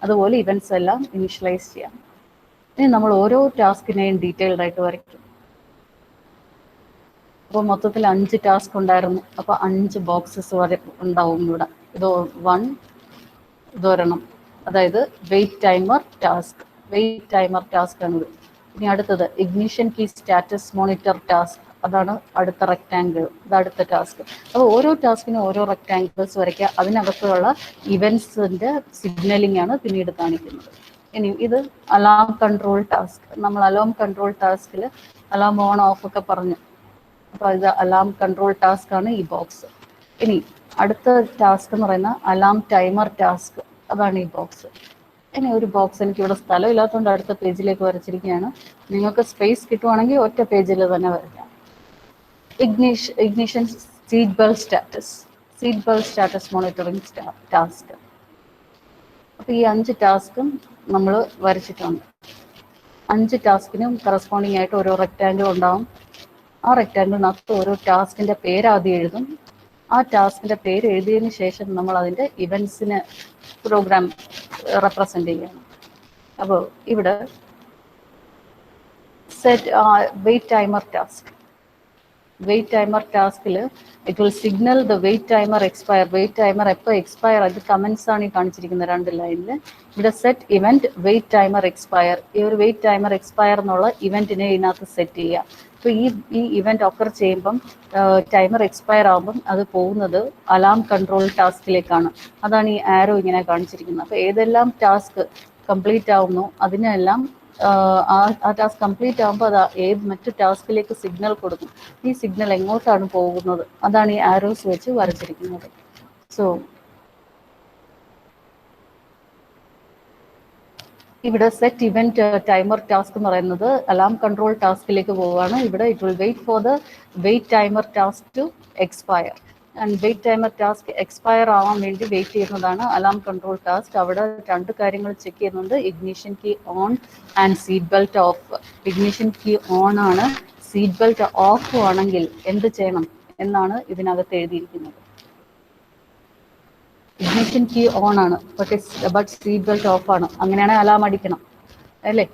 അതുപോലെ ഇവൻറ്റ്സ് എല്ലാം ഇനിഷ്യലൈസ് ചെയ്യാം. ഇനി നമ്മൾ ഓരോ ടാസ്കിനെയും ഡീറ്റെയിൽഡ് ആയിട്ട് വരയ്ക്കും. അപ്പോൾ മൊത്തത്തിൽ 5 ടാസ്ക് ഉണ്ടായിരുന്നു. അപ്പോൾ 5 ബോക്സസ് വരെ ഉണ്ടാവും ഇവിടെ. ഇത് 1, ഇതൊരെണ്ണം, അതായത് wait timer task. Wait timer task ആണിത്. ഇനി അടുത്തത് ignition key status monitor task, അതാണ് അടുത്ത റെക്റ്റാങ്കിൾ, ഇത് അടുത്ത ടാസ്ക്. അപ്പോൾ ഓരോ ടാസ്കിനും ഓരോ റെക്റ്റാങ്കിൾസ് വരയ്ക്കുക. അതിനകത്തുള്ള ഇവൻറ്റ്സിൻ്റെ സിഗ്നലിംഗ് ആണ് പിന്നീട് കാണിക്കുന്നത്. ഇനി ഇത് അലാം കൺട്രോൾ ടാസ്ക്. നമ്മൾ അലാം കൺട്രോൾ ടാസ്കിൽ അലാം ഓൺ ഓഫ് ഒക്കെ പറഞ്ഞു. അപ്പോൾ ഇത് അലാം കൺട്രോൾ ടാസ്ക് ആണ് ഈ ബോക്സ്. ഇനി അടുത്ത ടാസ്ക് എന്ന് പറയുന്ന അലാം ടൈമർ ടാസ്ക്, അതാണ് ഈ ബോക്സ്. ഇനി ഒരു ബോക്സ് എനിക്ക് ഇവിടെ സ്ഥലം ഇല്ലാത്തതുകൊണ്ട് അടുത്ത പേജിലേക്ക് വരച്ചിരിക്കുകയാണ്. നിങ്ങൾക്ക് സ്പേസ് കിട്ടുവാണെങ്കിൽ ഒറ്റ പേജിൽ തന്നെ വരയ്ക്കാം. Ignition seat belt status, seat belt status monitoring task. അപ്പോൾ ഈ 5 ടാസ്കും നമ്മൾ വരച്ചിട്ടുണ്ട്. 5 ടാസ്കിനും കറസ്പോണ്ടിങ് ആയിട്ട് ഓരോ റെക്റ്റാങ്കിൾ ഉണ്ടാവും. ആ റെക്റ്റാങ്കിളിനകത്ത് ഓരോ ടാസ്കിന്റെ പേര് ആദ്യം എഴുതും. ആ ടാസ്കിന്റെ പേര് എഴുതിയതിന് ശേഷം നമ്മൾ അതിൻ്റെ ഇവൻറ്റ്സിന് പ്രോഗ്രാം റെപ്രസെന്റ് ചെയ്യണം. അപ്പോൾ ഇവിടെ set wait timer task. Wait timer ടാസ്കിൽ it will signal the wait timer expire. Wait timer എപ്പോൾ എക്സ്പയർ, അത് കമൻസ് ആണ് ഈ കാണിച്ചിരിക്കുന്നത് 2 ലൈനിൽ. ഇവിടെ set event wait timer expire, ഈ ഒരു വെയിറ്റ് ടൈമർ എക്സ്പയർ എന്നുള്ള ഇവന്റിനെ ഇതിനകത്ത് സെറ്റ് ചെയ്യുക. അപ്പോൾ ഈ ഇവന്റ് ഒക്കർ ചെയ്യുമ്പം ടൈമർ എക്സ്പയർ ആകുമ്പം അത് പോകുന്നത് അലാം കൺട്രോൾ ടാസ്കിലേക്കാണ്. അതാണ് ഈ ആരോ ഇങ്ങനെ കാണിച്ചിരിക്കുന്നത്. അപ്പോൾ ഏതെല്ലാം ടാസ്ക് കംപ്ലീറ്റ് ആവുന്നു അതിനെല്ലാം ആ ടാസ്ക് കംപ്ലീറ്റ് ആകുമ്പോൾ അത് മറ്റു ടാസ്കിലേക്ക് സിഗ്നൽ കൊടുക്കും. ഈ സിഗ്നൽ എങ്ങോട്ടാണ് പോകുന്നത് അതാണ് ഈ ആരോസ് വെച്ച് വരച്ചിരിക്കുന്നത്. സോ ഇവിടെ സെറ്റ് ഇവന്റ് ടൈമർ ടാസ്ക് എന്ന് പറയുന്നത് അലാം കൺട്രോൾ ടാസ്കിലേക്ക് പോവുകയാണ്. ഇവിടെ it will wait for the wait timer task to expire. And wait timer task expire ആവാൻ വേണ്ടി വെയിറ്റ് ചെയ്യുന്നതാണ് അലാം കൺട്രോൾ ടാസ്ക്. അവിടെ 2 കാര്യങ്ങൾ ചെക്ക് ചെയ്യുന്നുണ്ട്, ignition key on and seat belt off. Ignition key on ആണ്, സീറ്റ് ബെൽറ്റ് ഓഫ് ആണെങ്കിൽ എന്ത് ചെയ്യണം എന്നാണ് ഇതിനകത്ത് എഴുതിയിരിക്കുന്നത്. ഇഗ്നിഷൻ കീ ഓൺ ആണ്, ബട്ട് സീറ്റ് ബെൽറ്റ് ഓഫ് ആണ്, അങ്ങനെയാണെങ്കിൽ അലാം അടിക്കണം അല്ലേ?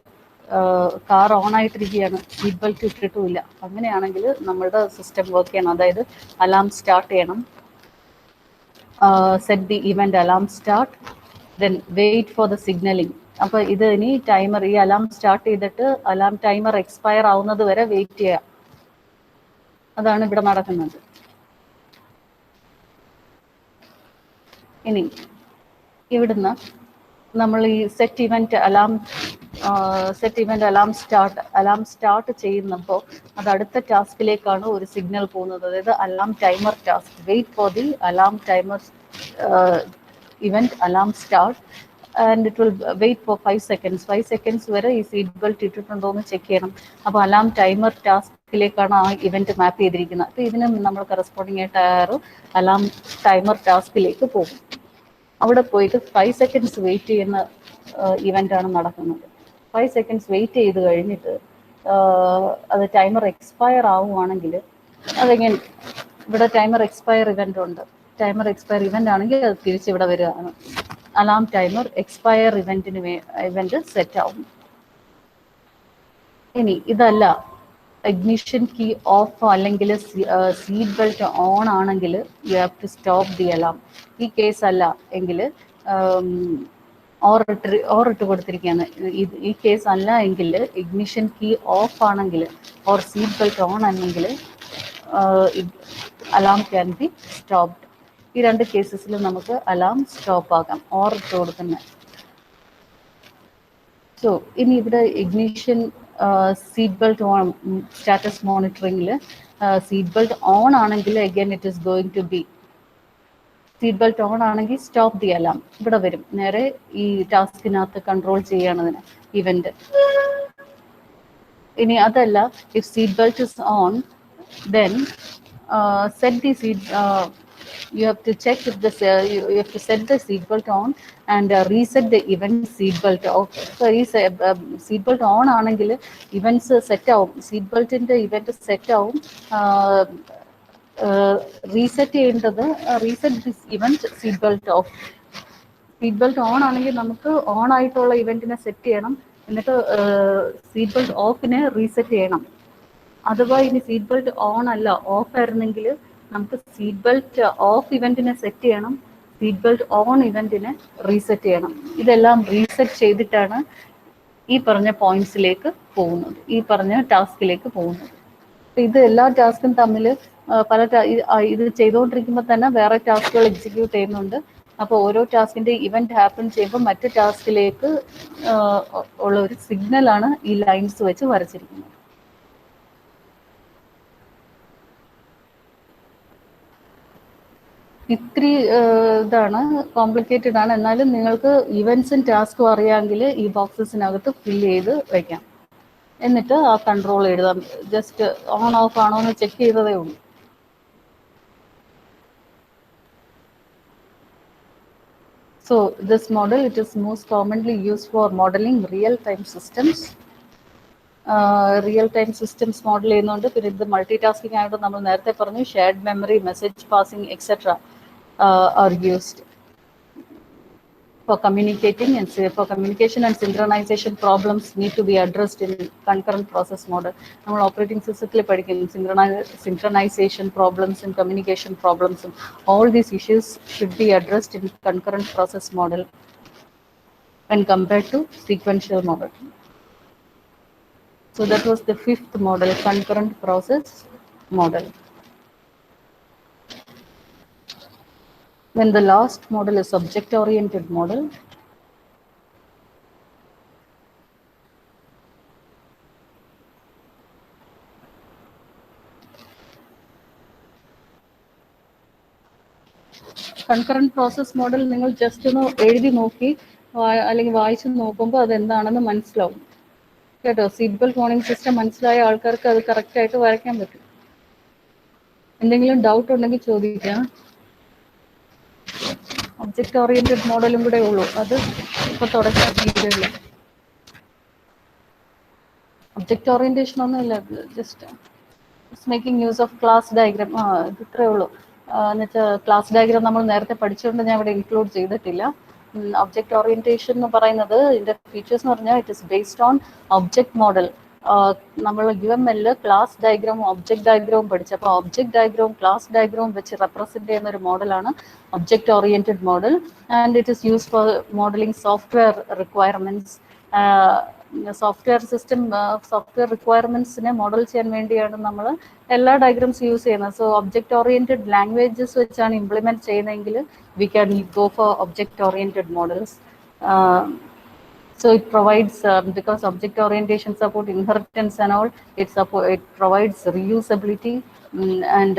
കാർ ഓൺ ആയിട്ടിരിക്കുകയാണ്, സീറ്റ് ബെൽറ്റ് ഇട്ടിട്ടുമില്ല, അങ്ങനെയാണെങ്കിൽ നമ്മളുടെ സിസ്റ്റം വർക്ക് ചെയ്യണം. അതായത് അലാം സ്റ്റാർട്ട് ചെയ്യണം. Set the event alarm start, then wait for the signalling. അപ്പോൾ ഇത് ഇനി ടൈമർ, ഈ അലാം സ്റ്റാർട്ട് ചെയ്തിട്ട് അലാം ടൈമർ എക്സ്പയർ ആവുന്നത് വരെ വെയിറ്റ് ചെയ്യുക. അതാണ് ഇവിടെ നടക്കുന്നത്. ഇനി ഇവിടുന്ന് നമ്മൾ ഈ സെറ്റ് ഇവന്റ് അലാം സ്റ്റാർട്ട് ചെയ്യുന്നപ്പോൾ അത് അടുത്ത ടാസ്കിലേക്കാണ് ഒരു സിഗ്നൽ പോകുന്നത്. അതായത് alarm timer task. Wait for the alarm timer event alarm start and it will wait for 5 seconds. 5 seconds വരെ ഈ സീറ്റ് ബെൽറ്റ് ഇട്ടിട്ടുണ്ടോ എന്ന് ചെക്ക് ചെയ്യണം. അപ്പോൾ അലാം ടൈമർ ടാസ്കിലേക്കാണ് ആ ഇവന്റ് മാപ്പ് ചെയ്തിരിക്കുന്നത്. അപ്പോൾ ഇതിന് നമ്മൾ കറസ്പോണ്ടിങ് ആയിട്ട് അലാം ടൈമർ ടാസ്കിലേക്ക് പോകും. അവിടെ പോയിട്ട് 5 seconds വെയിറ്റ് ചെയ്യുന്ന ഇവൻ്റാണ് നടക്കുന്നത്. 5 seconds വെയിറ്റ് ചെയ്ത് കഴിഞ്ഞിട്ട് അത് ടൈമർ എക്സ്പയർ ആവുകയാണെങ്കിൽ അതെങ്ങനെ, ഇവിടെ ടൈമർ എക്സ്പയർ ഇവൻ്റ് ഉണ്ട്. ടൈമർ എക്സ്പയർ ഇവൻ്റ് ആണെങ്കിൽ അത് തിരിച്ചിവിടെ വരികയാണ്. Alarm timer expire event set ആവും. ഇനി ഇതല്ല, ഇഗ്നിഷൻ കീ ഓഫ് അല്ലെങ്കിൽ സീറ്റ് ബെൽറ്റ് ഓൺ ആണെങ്കിൽ you have to stop the alarm. ഈ കേസ് അല്ല എങ്കിൽ ഓറിട്ട് കൊടുത്തിരിക്കുകയാണ്. ഈ കേസ് അല്ല എങ്കിൽ ഇഗ്നിഷൻ കീ ഓഫ് ആണെങ്കിൽ ഓർ സീറ്റ് ബെൽറ്റ് ഓൺ ആണെങ്കിൽ അലാം ക്യാൻ ബി സ്റ്റോപ്ഡ്. ഈ 2 കേസസിൽ നമുക്ക് അലാം സ്റ്റോപ്പ് ആക്കാം ഓറിട്ട് കൊടുക്കുന്നത്. സോ ഇനി ഇവിടെ ignition seat belt on status മോണിറ്ററിംഗിൽ സീറ്റ് ബെൽറ്റ് ഓൺ ആണെങ്കിൽ again it is going to be, seat belt on ആണെങ്കിൽ സ്റ്റോപ്പ് ദി അലാം ഇവിടെ വരും. നേരെ ഈ ടാസ്കിനകത്ത് കൺട്രോൾ ചെയ്യണതിന് ഇവന്റ്. ഇനി അതല്ല, if seat belt is on then set the seat, you have to check if you have to set the seat belt on and reset the event seat belt off. So ഈ seat belt on ആണെങ്കിൽ events set ആവും, seat beltന്റെ event set ആവും. Reset ചെയ്യേണ്ടത് reset this event seat belt of. Seat belt on ആണെങ്കിൽ നമുക്ക് on ആയിട്ടുള്ള ഇവന്റിനെ set ചെയ്യണം, എന്നിട്ട് സീറ്റ് ബെൽറ്റ് ഓഫിനെ റീസെറ്റ് ചെയ്യണം. അഥവാ ഇനി സീറ്റ് ബെൽറ്റ് ഓൺ അല്ല ഓഫ് ആയിരുന്നെങ്കിൽ നമുക്ക് സീറ്റ് ബെൽറ്റ് ഓഫ് ഇവന്റിനെ സെറ്റ് ചെയ്യണം, സീറ്റ് ബെൽറ്റ് ഓൺ ഇവന്റിനെ റീസെറ്റ് ചെയ്യണം. ഇതെല്ലാം റീസെറ്റ് ചെയ്തിട്ടാണ് ഈ പറഞ്ഞ പോയിന്റ്സിലേക്ക് പോകുന്നത്, ഈ പറഞ്ഞ ടാസ്കിലേക്ക് പോകുന്നത്. ഇത് എല്ലാ ടാസ്കും തമ്മിൽ ഇത് ചെയ്തുകൊണ്ടിരിക്കുമ്പോൾ തന്നെ വേറെ ടാസ്കുകൾ എക്സിക്യൂട്ട് ചെയ്യുന്നുണ്ട്. അപ്പോൾ ഓരോ ടാസ്കിന്റെ ഇവന്റ് ഹാപ്പൻ ചെയ്യുമ്പോൾ മറ്റു ടാസ്കിലേക്ക് ഉള്ള ഒരു സിഗ്നലാണ് ഈ ലൈൻസ് വെച്ച് വരച്ചിരിക്കുന്നത്. ഇത്തിരി ഇതാണ്, കോംപ്ലിക്കേറ്റഡ് ആണ്. എന്നാലും നിങ്ങൾക്ക് ഇവന്റ്സും ടാസ്കും അറിയാമെങ്കിൽ ഈ ബോക്സസിനകത്ത് ഫില്ല് ചെയ്ത് വയ്ക്കാം. എന്നിട്ട് ആ കൺട്രോൾ എഴുതാം. ജസ്റ്റ് ഓൺ ഓഫ് ആണോ എന്ന് ചെക്ക് ചെയ്തതേ ഉള്ളൂ. So this model, it is most commonly used for modeling real-time systems. Real time systems model ചെയ്യുന്നുണ്ട്. പിന്നെ ഇത് മൾട്ടി ടാസ്കിങ് ആയിട്ട് നമ്മൾ നേരത്തെ പറഞ്ഞു shared memory, message passing etcetera are used. for communicating and for communication and synchronization problems need to be addressed in concurrent process model. നമ്മൾ operating system പഠിക്കും synchronization problems and communication problems. All these issues should be addressed in concurrent process model when compared to sequential model. So that was the fifth model, concurrent process model. Then the last model is object-oriented model. Concurrent process model നിങ്ങൾ just ഒന്ന് എഴുതി നോക്കി അല്ലെങ്കിൽ വായിച്ച് നോക്കുമ്പോൾ അതെന്താണെന്ന് മനസ്സിലാവും കേട്ടോ. സീറ്റ് ബെൽറ്റ് വാർണിംഗ് സിസ്റ്റം മനസ്സിലായ ആൾക്കാർക്ക് അത് കറക്റ്റായിട്ട് വരയ്ക്കാൻ പറ്റും. എന്തെങ്കിലും ഡൗട്ട് ഉണ്ടെങ്കിൽ ചോദിക്കാം. ഒബ്ജക്റ്റ് ഓറിയന്റഡ് മോഡലും കൂടെ ഉള്ളൂ, അത് ഇപ്പോൾ തുടക്കാൻ തീരുന്നില്ല. ഒബ്ജക്റ്റ് ഓറിയന്റേഷൻ ഒന്നുമില്ല, just making use of class diagram. ഇത് ഇത്രയേ ഉള്ളൂ. എന്നുവെച്ചാൽ ക്ലാസ് ഡയഗ്രാം നമ്മൾ നേരത്തെ പഠിച്ചുകൊണ്ട് ഞാൻ ഇവിടെ ഇൻക്ലൂഡ് ചെയ്തിട്ടില്ല. ഒബ്ജക്റ്റ് ഓറിയന്റേഷൻ എന്ന് പറയുന്നത് ഇതിന്റെ ഫീച്ചേഴ്സ് എന്ന് പറഞ്ഞാൽ it is based on object model. നമ്മൾ UML ക്ലാസ് ഡയഗ്രാമും ഒബ്ജക്ട് ഡയഗ്രാമും പഠിച്ചപ്പോൾ ഒബ്ജക്ട് ഡയഗ്രാമും ക്ലാസ് ഡയഗ്രാമും വെച്ച് റെപ്രസെന്റ് ചെയ്യുന്ന ഒരു മോഡലാണ് ഒബ്ജക്റ്റ് ഓറിയന്റഡ് മോഡൽ. And it is use for മോഡലിംഗ് software requirements. Software system software റിക്വയർമെന്റ്സിനെ മോഡൽ ചെയ്യാൻ വേണ്ടിയാണ് നമ്മൾ എല്ലാ ഡയഗ്രാംസ് യൂസ് ചെയ്യുന്നത്. സോ ഒബ്ജക്റ്റ് ഓറിയന്റഡ് ലാംഗ്വേജസ് വെച്ചാണ് ഇംപ്ലിമെന്റ് ചെയ്യുന്നതെങ്കിൽ we can go for object oriented models. So it provides, because object orientation support inheritance and all, it provides reusability and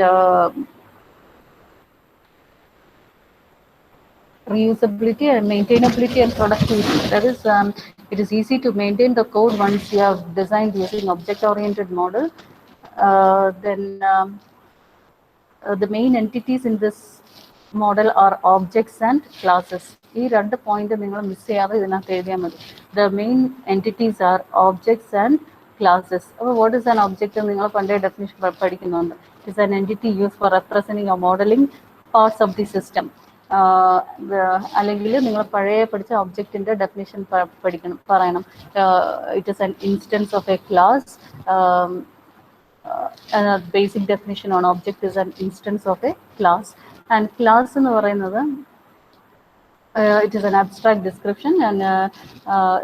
reusability and maintainability and productivity. That is, it is easy to maintain the code once you have designed using object-oriented model. Then the main entities in this model are objects and classes. ഈ രണ്ട് point നിങ്ങൾ miss ചെയ്യാതെ ഇതിനകത്ത് എഴുതിയാൽ മതി. The main entities are objects and classes. അപ്പോൾ what is an object എന്ന് നിങ്ങൾ പണ്ടേ ഡെഫിനിഷൻ പഠിക്കുന്നുണ്ട്. It is an entity used for representing or modeling parts of the system. അല്ലെങ്കിൽ നിങ്ങൾ പഴയ പഠിച്ച ഒബ്ജക്റ്റിന്റെ ഡെഫിനിഷൻ പറയണം. It is an instance of A class. Basic definition on object is an instance of a class. And class എന്ന് പറയുന്നത് it is an abstract description, and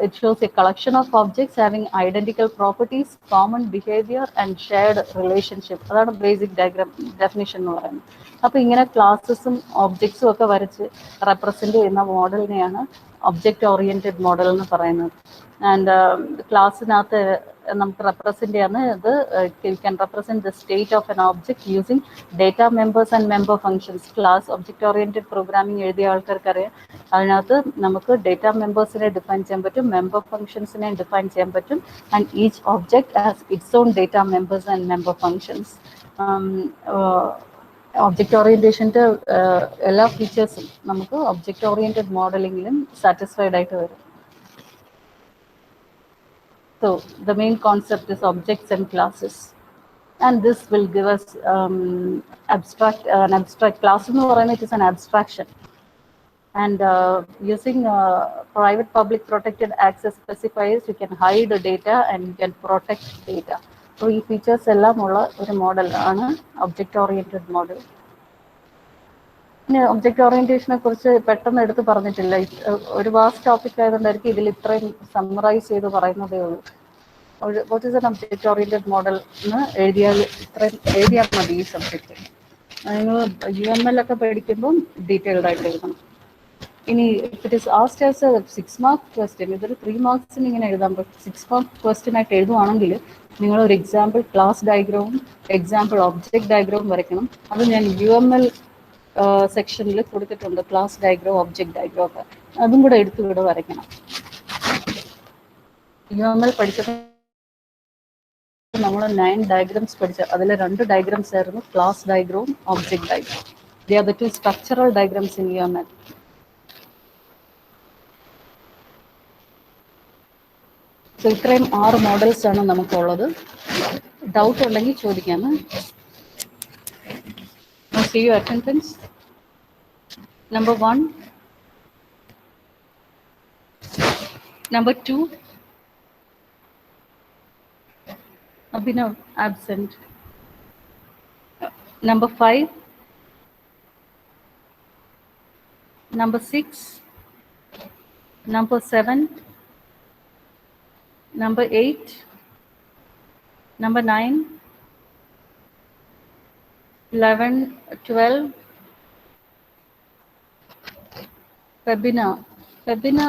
it shows a collection of objects having identical properties, common behavior and shared relationship. അതാണ് basic diagram definition എന്ന് പറയുന്നത്. അപ്പോൾ ഇങ്ങനെ ക്ലാസ്സസും ഒബ്ജക്ട്സും ഒക്കെ വരച്ച് represent ചെയ്യുന്ന മോഡലിനെയാണ് ഒബ്ജക്റ്റ് ഓറിയന്റഡ് മോഡൽ എന്ന് പറയുന്നത്. ആൻഡ് ക്ലാസ്സിനകത്ത് നമുക്ക് റെപ്രസെന്റ് ചെയ്യുന്നത് you can represent the state of N object using data members and member functions. Class object oriented programming എഴുതിയ ആൾക്കാർക്കറിയാം, അതിനകത്ത് നമുക്ക് ഡേറ്റ മെമ്പേഴ്സിനെ ഡിഫൈൻ ചെയ്യാൻ പറ്റും, മെമ്പർ ഫംഗ്ഷൻസിനെ ഡിഫൈൻ ചെയ്യാൻ പറ്റും. And each object has its own data members and member functions. Object ഓറിയന്റേഷൻ്റെ എല്ലാ ഫീച്ചേഴ്സും നമുക്ക് ഒബ്ജക്റ്റ് ഓറിയന്റഡ് മോഡലിംഗിലും സാറ്റിസ്ഫൈഡ് ആയിട്ട് വരും. So the main concept is objects and classes, and this will give us an abstract class എന്ന് പറയുന്നത് it is an abstraction, and using private public protected access specifiers you can hide data and you can protect data. So ഈ features എല്ലാം ഉള്ള ഒരു model ആണ് object oriented model. പിന്നെ object ഓറിയന്റേഷനെ കുറിച്ച് പെട്ടെന്ന് എടുത്ത് പറഞ്ഞിട്ടില്ല, ഒരു വാസ്റ്റ് ടോപ്പിക് ആയതുകൊണ്ടായിരിക്കും ഇതിൽ ഇത്രയും സമ്മറൈസ് ചെയ്ത് പറയുന്നതേ ഉള്ളൂ. What is N object oriented model എന്ന് ഇത്രയും എഴുതിയാൽ മതി ഈ സബ്ജക്റ്റ്. നിങ്ങൾ UML ഒക്കെ പഠിക്കുമ്പം ഡീറ്റെയിൽഡ് ആയിട്ട് എഴുതണം. ഇനി it is asked as A 6 mark question, ഇതൊരു 3 മാർക്സിന് ഇങ്ങനെ എഴുതാം. 6 മാർക്ക് ക്വസ്റ്റ്യൻ ആയിട്ട് എഴുതുവാണെങ്കിൽ നിങ്ങൾ ഒരു എക്സാമ്പിൾ ക്ലാസ് ഡയഗ്രാമും എക്സാമ്പിൾ ഒബ്ജക്റ്റ് ഡയഗ്രാമും വരയ്ക്കണം. അത് ഞാൻ UML സെക്ഷനിൽ കൊടുത്തിട്ടുണ്ട്, ക്ലാസ് ഡയഗ്രാം ഒബ്ജക്റ്റ് ഡയഗ്രാം ഒക്കെ, അതും കൂടെ എടുത്തുകൂടെ വരയ്ക്കണം. UML പഠിച്ചപ്പോൾ നമ്മൾ 9 ഡയഗ്രാംസ് പഠിച്ച അതിൽ 2 ഡയഗ്രാംസ് ആയിരുന്നു ക്ലാസ് ഡയഗ്രാമും object diagram. They are the 2 structural diagrams in UML. So ഇത്രയും 6 മോഡൽസ് ആണ് നമുക്കുള്ളത്. ഡൗട്ട് ഉണ്ടെങ്കിൽ ചോദിക്കാം. See your attendance. Number 1, Number 2, Abhinav, absent. Number 5, number 6, number 7, number 8, number 9, 11, 12, Febina. Febina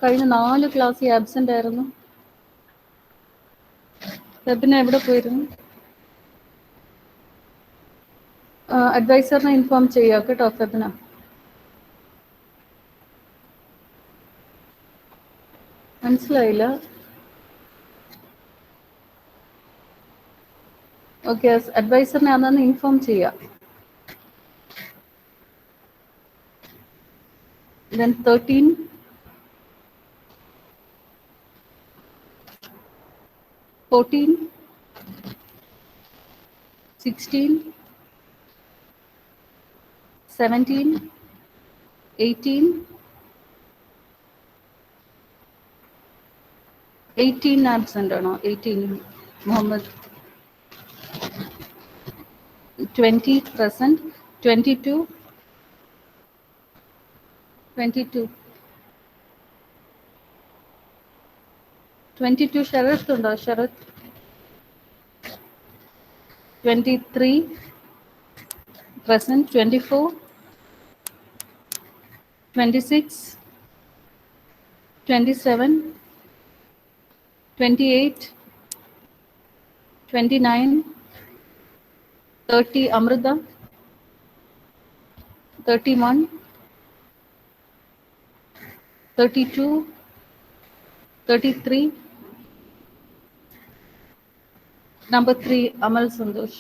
കഴിഞ്ഞ 4 ക്ലാസ്സിൽ ആബ്സെന്റ് ആയിരുന്നു. ഫെബിന എവിടെ പോയിരുന്നു? അഡ്വൈസറിനെ ഇൻഫോം ചെയ്യുക കേട്ടോ ഫെബിന. മനസ്സിലായില്ല? ഓക്കെ, അഡ്വൈസറിനെ അതൊന്ന് ഇൻഫോം ചെയ്യാം. Then 13, 14, 16, 17, 18, 18 ആബ്സെന്റ് ആണോ? 18 മുഹമ്മദ്. 20 present, 22, 22 ശരത് ഉണ്ടോ? Sarath. 23 present, 24, 26, 27, 28, 29, 30 Amrita, 31, 32, 33, number 3 Amal Sandosh.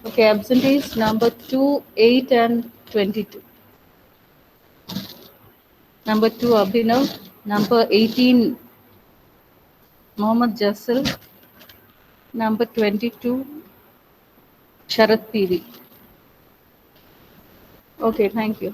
Okay, absentees number 2, 8 and 22. Number 2 Abhinav, number 18 Mohammad Jassel, number 22 Sharat PV. Okay, thank you.